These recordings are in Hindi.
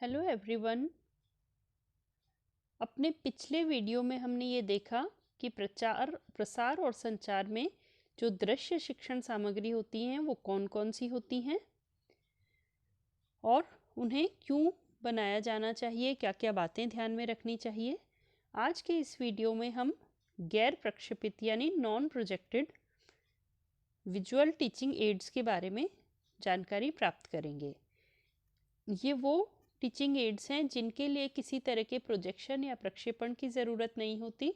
Hello everyone. अपने पिछले वीडियो में हमने ये देखा कि प्रसार और संचार में जो दृश्य शिक्षण सामग्री होती हैं वो कौन कौन सी होती हैं और उन्हें क्यों बनाया जाना चाहिए, क्या क्या बातें ध्यान में रखनी चाहिए। आज के इस वीडियो में हम गैर प्रक्षेपित यानी non projected visual teaching ads के बारे में जानकारी प्राप्त करेंगे। ये वो टीचिंग एड्स हैं जिनके लिए किसी तरह के प्रोजेक्शन या प्रक्षेपण की ज़रूरत नहीं होती,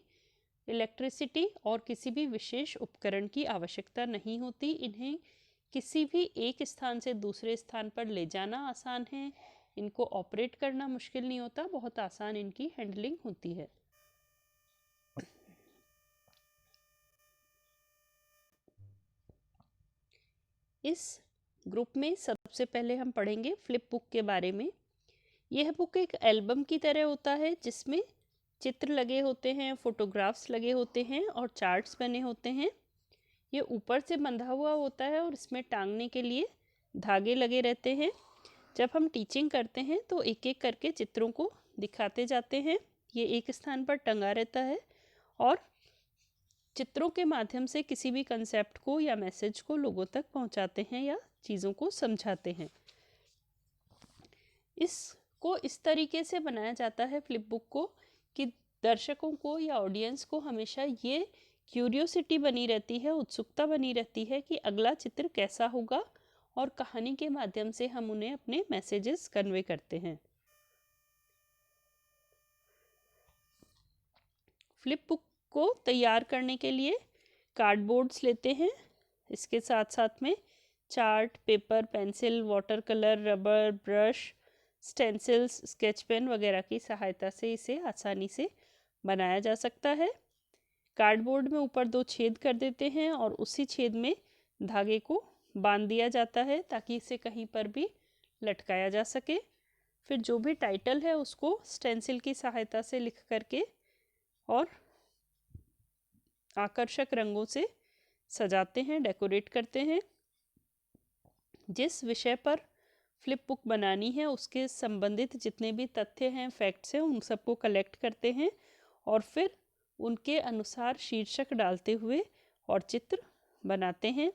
इलेक्ट्रिसिटी और किसी भी विशेष उपकरण की आवश्यकता नहीं होती। इन्हें किसी भी एक स्थान से दूसरे स्थान पर ले जाना आसान है, इनको ऑपरेट करना मुश्किल नहीं होता, बहुत आसान इनकी हैंडलिंग होती है। इस ग्रुप में सबसे पहले हम पढ़ेंगे फ्लिप बुक के बारे में। यह बुक एक एल्बम की तरह होता है जिसमें चित्र लगे होते हैं, फोटोग्राफ्स लगे होते हैं और चार्ट्स बने होते हैं। ये ऊपर से बंधा हुआ होता है और इसमें टांगने के लिए धागे लगे रहते हैं। जब हम टीचिंग करते हैं तो एक एक करके चित्रों को दिखाते जाते हैं। ये एक स्थान पर टंगा रहता है और चित्रों के माध्यम से किसी भी कंसेप्ट को या मैसेज को लोगों तक पहुंचाते हैं या चीज़ों को समझाते हैं। इसको इस तरीके से बनाया जाता है फ्लिप बुक को कि दर्शकों को या ऑडियंस को हमेशा ये क्यूरियोसिटी बनी रहती है, उत्सुकता बनी रहती है कि अगला चित्र कैसा होगा और कहानी के माध्यम से हम उन्हें अपने मैसेजेस कन्वे करते हैं। फ्लिप बुक को तैयार करने के लिए कार्डबोर्ड्स लेते हैं। इसके साथ साथ में chart, paper, pencil, water colour, rubber, brush, stencils, sketch pen वगैरह की सहायता से इसे आसानी से बनाया जा सकता है। कार्डबोर्ड में ऊपर 2 छेद कर देते हैं और उसी छेद में धागे को बांध दिया जाता है ताकि इसे कहीं पर भी लटकाया जा सके। फिर जो भी टाइटल है उसको स्टेंसिल की सहायता से लिख करके और आकर्षक रंगों से सजाते हैं, डेकोरेट करते हैं। जिस विषय पर फ्लिप बुक बनानी है उसके संबंधित जितने भी तथ्य हैं, फैक्ट्स हैं, उन सबको कलेक्ट करते हैं और फिर उनके अनुसार शीर्षक डालते हुए और चित्र बनाते हैं।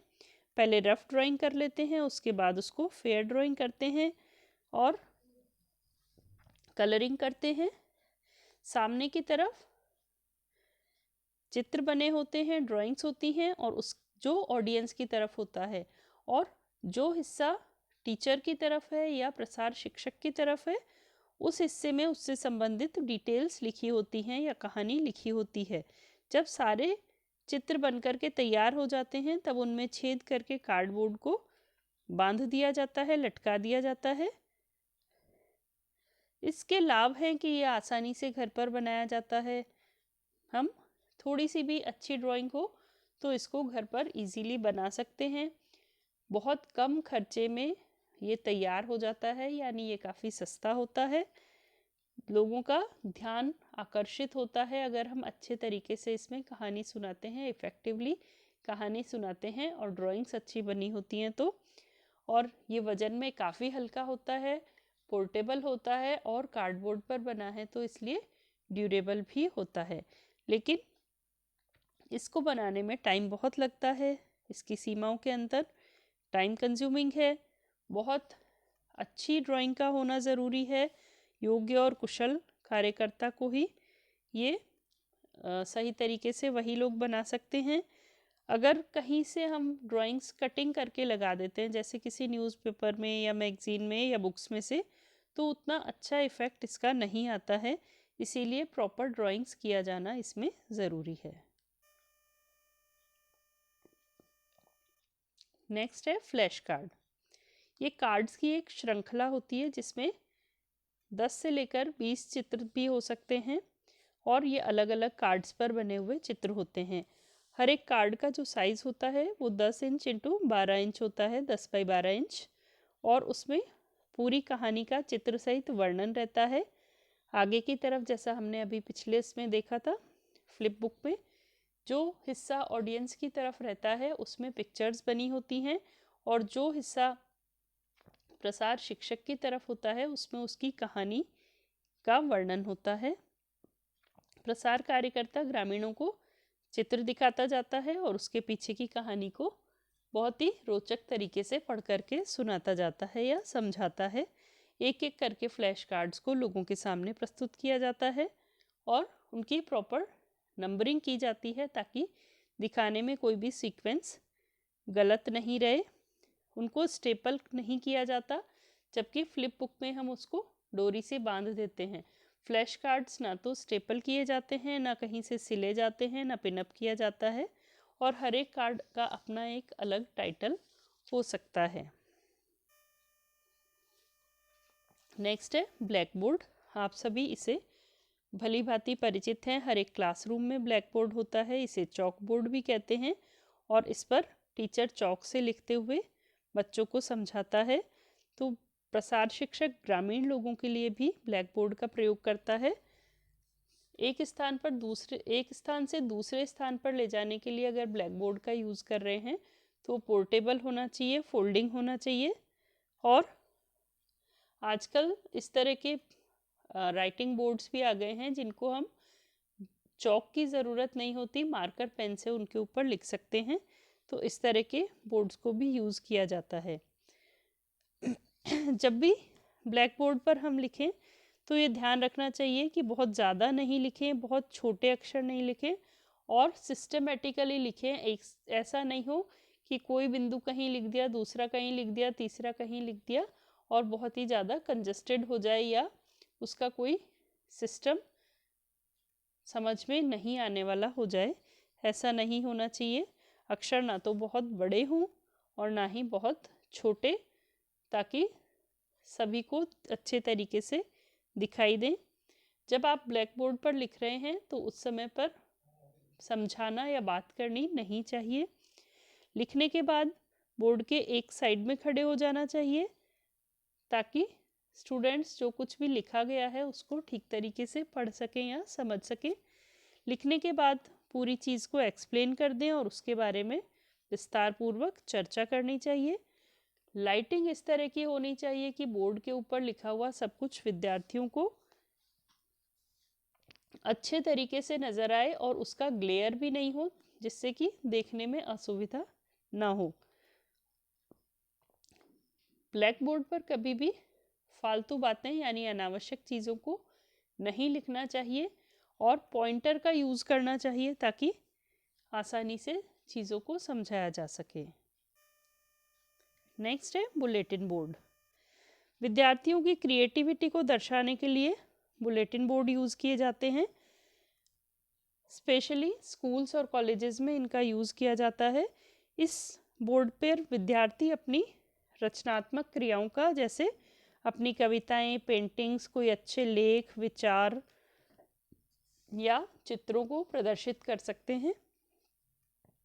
पहले रफ ड्राइंग कर लेते हैं, उसके बाद उसको फेयर ड्राइंग करते हैं और कलरिंग करते हैं। सामने की तरफ चित्र बने होते हैं, ड्राइंग्स होती हैं और उस जो ऑडियंस की तरफ होता है और जो हिस्सा टीचर की तरफ है या प्रसार शिक्षक की तरफ है उस हिस्से में उससे संबंधित डिटेल्स लिखी होती हैं या कहानी लिखी होती है। जब सारे चित्र बनकर के तैयार हो जाते हैं तब उनमें छेद करके कार्डबोर्ड को बांध दिया जाता है, लटका दिया जाता है। इसके लाभ हैं कि ये आसानी से घर पर बनाया जाता है। हम थोड़ी सी भी अच्छी ड्राइंग हो तो इसको घर पर इजीली बना सकते हैं। बहुत कम खर्चे में ये तैयार हो जाता है, यानी ये काफ़ी सस्ता होता है। लोगों का ध्यान आकर्षित होता है अगर हम अच्छे तरीके से इसमें कहानी सुनाते हैं, इफ़ेक्टिवली कहानी सुनाते हैं और ड्राइंग्स अच्छी बनी होती हैं तो। और ये वज़न में काफ़ी हल्का होता है, पोर्टेबल होता है और कार्डबोर्ड पर बना है तो इसलिए ड्यूरेबल भी होता है। लेकिन इसको बनाने में टाइम बहुत लगता है, इसकी सीमाओं के अंदर टाइम कंज्यूमिंग है। बहुत अच्छी ड्राइंग का होना ज़रूरी है। योग्य और कुशल कार्यकर्ता को ही ये सही तरीके से वही लोग बना सकते हैं। अगर कहीं से हम ड्राइंग्स कटिंग करके लगा देते हैं जैसे किसी न्यूज़पेपर में या मैगज़ीन में या बुक्स में से तो उतना अच्छा इफ़ेक्ट इसका नहीं आता है। इसीलिए प्रॉपर ड्राइंग्स किया जाना इसमें ज़रूरी है। नेक्स्ट है फ्लैश कार्ड। ये कार्ड्स की एक श्रृंखला होती है जिसमें 10 से लेकर 20 चित्र भी हो सकते हैं और ये अलग अलग कार्ड्स पर बने हुए चित्र होते हैं। हर एक कार्ड का जो साइज़ होता है वो 10 इंच इंटू 12 इंच होता है, 10 बाई 12 इंच। और उसमें पूरी कहानी का चित्र सहित वर्णन रहता है। आगे की तरफ जैसा हमने अभी पिछले इसमें देखा था फ्लिप बुक में, जो हिस्सा ऑडियंस की तरफ रहता है उसमें पिक्चर्स बनी होती हैं और जो हिस्सा प्रसार शिक्षक की तरफ होता है, उसमें उसकी कहानी का वर्णन होता है। प्रसार कार्यकर्ता ग्रामीणों को चित्र दिखाता जाता है और उसके पीछे की कहानी को बहुत ही रोचक तरीके से पढ़ करके सुनाता जाता है या समझाता है। एक एक करके फ्लैश कार्ड्स को लोगों के सामने प्रस्तुत किया जाता है और उनकी प्रॉपर नंबरिंग की जाती है ताकि दिखाने में कोई भी सीक्वेंस गलत नहीं रहे। उनको स्टेपल नहीं किया जाता, जबकि फ्लिप बुक में हम उसको डोरी से बांध देते हैं। फ्लैश कार्ड्स ना तो स्टेपल किए जाते हैं, ना कहीं से सिले जाते हैं, ना पिनअप किया जाता है और हर एक कार्ड का अपना एक अलग टाइटल हो सकता है। नेक्स्ट है ब्लैक बोर्ड। आप सभी इसे भली भांति परिचित हैं। हर एक क्लासरूम में ब्लैक बोर्ड होता है, इसे चौक बोर्ड भी कहते हैं और इस पर टीचर चौक से लिखते हुए बच्चों को समझाता है। तो प्रसार शिक्षक ग्रामीण लोगों के लिए भी ब्लैक बोर्ड का प्रयोग करता है। एक स्थान से दूसरे स्थान पर ले जाने के लिए अगर ब्लैक बोर्ड का यूज़ कर रहे हैं तो पोर्टेबल होना चाहिए, फोल्डिंग होना चाहिए और आजकल इस तरह के राइटिंग बोर्ड्स भी आ गए हैं जिनको हम चौक की ज़रूरत नहीं होती, मार्कर पेन से उनके ऊपर लिख सकते हैं। तो इस तरह के बोर्ड्स को भी यूज़ किया जाता है। जब भी ब्लैक बोर्ड पर हम लिखें तो ये ध्यान रखना चाहिए कि बहुत ज़्यादा नहीं लिखें, बहुत छोटे अक्षर नहीं लिखें और सिस्टमेटिकली लिखें। एक ऐसा नहीं हो कि कोई बिंदु कहीं लिख दिया, दूसरा कहीं लिख दिया, तीसरा कहीं लिख दिया और बहुत ही ज़्यादा कंजस्टेड हो जाए या उसका कोई सिस्टम समझ में नहीं आने वाला हो जाए। ऐसा नहीं होना चाहिए। अक्षर ना तो बहुत बड़े हों और ना ही बहुत छोटे, ताकि सभी को अच्छे तरीके से दिखाई दें। जब आप ब्लैक बोर्ड पर लिख रहे हैं तो उस समय पर समझाना या बात करनी नहीं चाहिए। लिखने के बाद बोर्ड के एक साइड में खड़े हो जाना चाहिए ताकि स्टूडेंट्स जो कुछ भी लिखा गया है उसको ठीक तरीके से पढ़ सकें या समझ सकें। लिखने के बाद पूरी चीज़ को एक्सप्लेन कर दें और उसके बारे में विस्तार पूर्वक चर्चा करनी चाहिए। लाइटिंग इस तरह की होनी चाहिए कि बोर्ड के ऊपर लिखा हुआ सब कुछ विद्यार्थियों को अच्छे तरीके से नज़र आए और उसका ग्लेयर भी नहीं हो, जिससे कि देखने में असुविधा ना हो। ब्लैक बोर्ड पर कभी भी फालतू बातें यानी अनावश्यक चीज़ों को नहीं लिखना चाहिए और पॉइंटर का यूज़ करना चाहिए ताकि आसानी से चीज़ों को समझाया जा सके। नेक्स्ट है बुलेटिन बोर्ड। विद्यार्थियों की क्रिएटिविटी को दर्शाने के लिए बुलेटिन बोर्ड यूज़ किए जाते हैं। स्पेशली स्कूल्स और कॉलेजेस में इनका यूज़ किया जाता है। इस बोर्ड पर विद्यार्थी अपनी रचनात्मक क्रियाओं का, जैसे अपनी कविताएं, पेंटिंग्स, कोई अच्छे लेख, विचार या चित्रों को प्रदर्शित कर सकते हैं।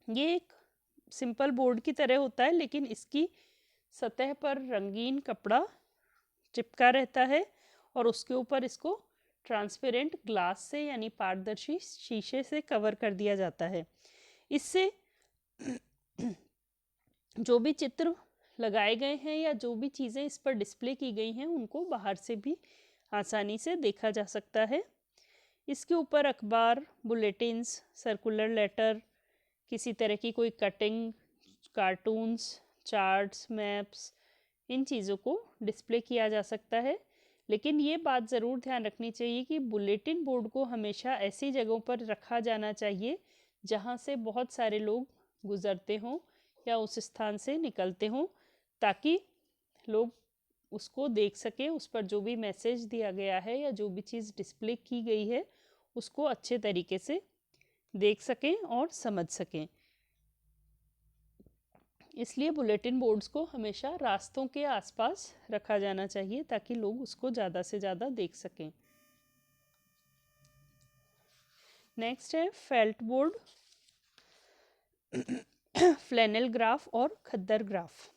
ये एक सिंपल बोर्ड की तरह होता है, लेकिन इसकी सतह पर रंगीन कपड़ा चिपका रहता है और उसके ऊपर इसको ट्रांसपेरेंट ग्लास से यानी पारदर्शी शीशे से कवर कर दिया जाता है। इससे जो भी चित्र लगाए गए हैं या जो भी चीज़ें इस पर डिस्प्ले की गई हैं उनको बाहर से भी आसानी से देखा जा सकता है। इसके ऊपर अखबार, बुलेटिन्स, सर्कुलर लेटर, किसी तरह की कोई कटिंग, कार्टून्स, चार्ट्स, मैप्स, इन चीज़ों को डिस्प्ले किया जा सकता है। लेकिन ये बात ज़रूर ध्यान रखनी चाहिए कि बुलेटिन बोर्ड को हमेशा ऐसी जगहों पर रखा जाना चाहिए जहाँ से बहुत सारे लोग गुज़रते हों या उस स्थान से निकलते हों, ताकि लोग उसको देख सकें, उस पर जो भी मैसेज दिया गया है या जो भी चीज़ डिस्प्ले की गई है उसको अच्छे तरीके से देख सकें और समझ सकें। इसलिए बुलेटिन बोर्ड्स को हमेशा रास्तों के आसपास रखा जाना चाहिए ताकि लोग उसको ज़्यादा से ज़्यादा देख सकें। नेक्स्ट है फेल्ट बोर्ड, फ्लैनेल ग्राफ और खद्दर ग्राफ।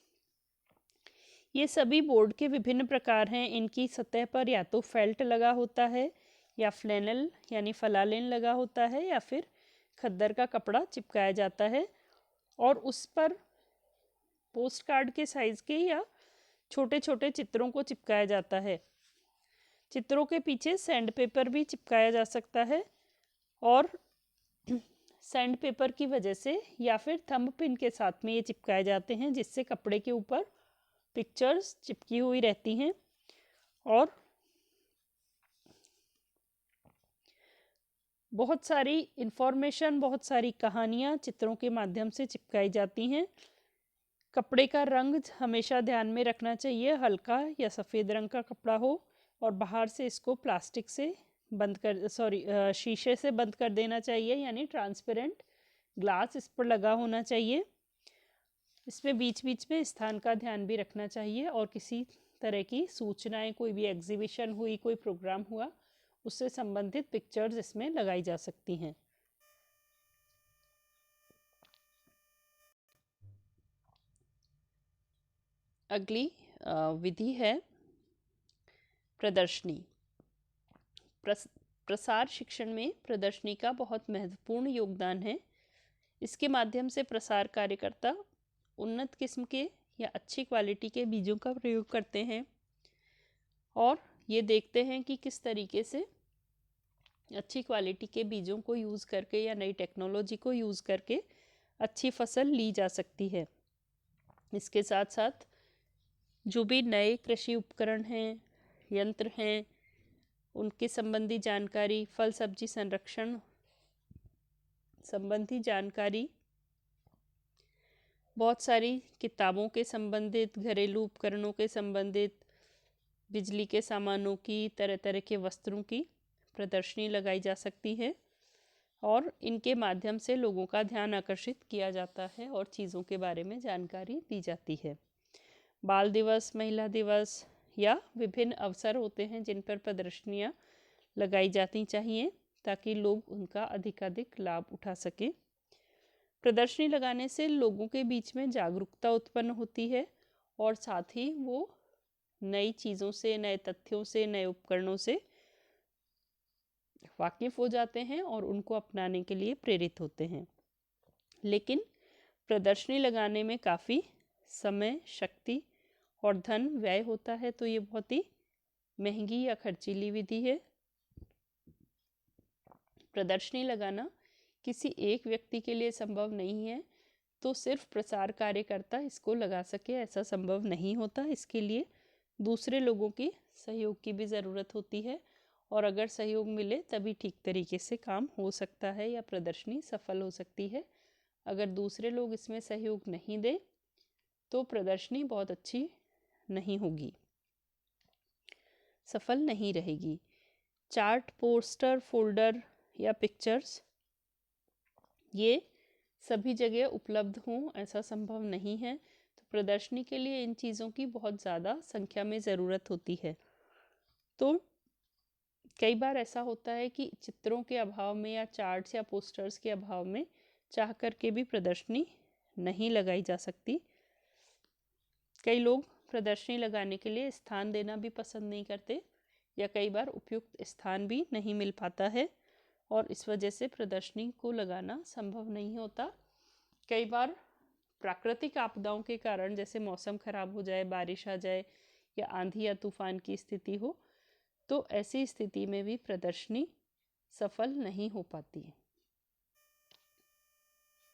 ये सभी बोर्ड के विभिन्न प्रकार हैं। इनकी सतह पर या तो फेल्ट लगा होता है या फ्लैनेल यानी फलालेन लगा होता है या फिर खद्दर का कपड़ा चिपकाया जाता है और उस पर पोस्ट कार्ड के साइज़ के या छोटे छोटे चित्रों को चिपकाया जाता है। चित्रों के पीछे सैंड पेपर भी चिपकाया जा सकता है और सैंड पेपर की वजह से या फिर थंब पिन के साथ में ये चिपकाए जाते हैं, जिससे कपड़े के ऊपर पिक्चर्स चिपकी हुई रहती हैं और बहुत सारी इंफॉर्मेशन, बहुत सारी कहानियाँ चित्रों के माध्यम से चिपकाई जाती हैं। कपड़े का रंग हमेशा ध्यान में रखना चाहिए, हल्का या सफ़ेद रंग का कपड़ा हो और बाहर से इसको प्लास्टिक से शीशे से बंद कर देना चाहिए, यानी ट्रांसपेरेंट ग्लास इस पर लगा होना चाहिए। इसमें बीच बीच में स्थान का ध्यान भी रखना चाहिए और किसी तरह की सूचनाएं, कोई भी एग्जीबिशन हुई, कोई प्रोग्राम हुआ, उससे संबंधित पिक्चर्स इसमें लगाई जा सकती हैं। अगली विधि है प्रदर्शनी। प्रसार शिक्षण में प्रदर्शनी का बहुत महत्वपूर्ण योगदान है। इसके माध्यम से प्रसार कार्यकर्ता उन्नत किस्म के या अच्छी क्वालिटी के बीजों का प्रयोग करते हैं और ये देखते हैं कि किस तरीके से अच्छी क्वालिटी के बीजों को यूज़ करके या नई टेक्नोलॉजी को यूज़ करके अच्छी फसल ली जा सकती है। इसके साथ साथ जो भी नए कृषि उपकरण हैं, यंत्र हैं, उनके संबंधी जानकारी, फल सब्जी संरक्षण संबंधी जानकारी, बहुत सारी किताबों के संबंधित, घरेलू उपकरणों के संबंधित, बिजली के सामानों की, तरह तरह के वस्त्रों की प्रदर्शनी लगाई जा सकती है और इनके माध्यम से लोगों का ध्यान आकर्षित किया जाता है और चीज़ों के बारे में जानकारी दी जाती है। बाल दिवस, महिला दिवस या विभिन्न अवसर होते हैं जिन पर प्रदर्शनियाँ लगाई जाती चाहिए ताकि लोग उनका अधिकाधिक लाभ उठा सकें। प्रदर्शनी लगाने से लोगों के बीच में जागरूकता उत्पन्न होती है और साथ ही वो नई चीज़ों से, नए तथ्यों से, नए उपकरणों से वाकिफ हो जाते हैं और उनको अपनाने के लिए प्रेरित होते हैं। लेकिन प्रदर्शनी लगाने में काफ़ी समय, शक्ति और धन व्यय होता है, तो ये बहुत ही महंगी या खर्चीली विधि है। प्रदर्शनी लगाना किसी एक व्यक्ति के लिए संभव नहीं है, तो सिर्फ प्रसार कार्यकर्ता इसको लगा सके ऐसा संभव नहीं होता। इसके लिए दूसरे लोगों की सहयोग की भी ज़रूरत होती है और अगर सहयोग मिले तभी ठीक तरीके से काम हो सकता है या प्रदर्शनी सफल हो सकती है। अगर दूसरे लोग इसमें सहयोग नहीं दें तो प्रदर्शनी बहुत अच्छी नहीं होगी, सफल नहीं रहेगी। चार्ट, पोस्टर, फोल्डर या पिक्चर्स ये सभी जगह उपलब्ध हों ऐसा संभव नहीं है, तो प्रदर्शनी के लिए इन चीज़ों की बहुत ज़्यादा संख्या में ज़रूरत होती है। तो कई बार ऐसा होता है कि चित्रों के अभाव में या चार्ट्स या पोस्टर्स के अभाव में चाह करके भी प्रदर्शनी नहीं लगाई जा सकती। कई लोग प्रदर्शनी लगाने के लिए स्थान देना भी पसंद नहीं करते या कई बार उपयुक्त स्थान भी नहीं मिल पाता है और इस वजह से प्रदर्शनी को लगाना संभव नहीं होता। कई बार प्राकृतिक आपदाओं के कारण, जैसे मौसम खराब हो जाए, बारिश आ जाए या आंधी या तूफान की स्थिति हो, तो ऐसी स्थिति में भी प्रदर्शनी सफल नहीं हो पाती है।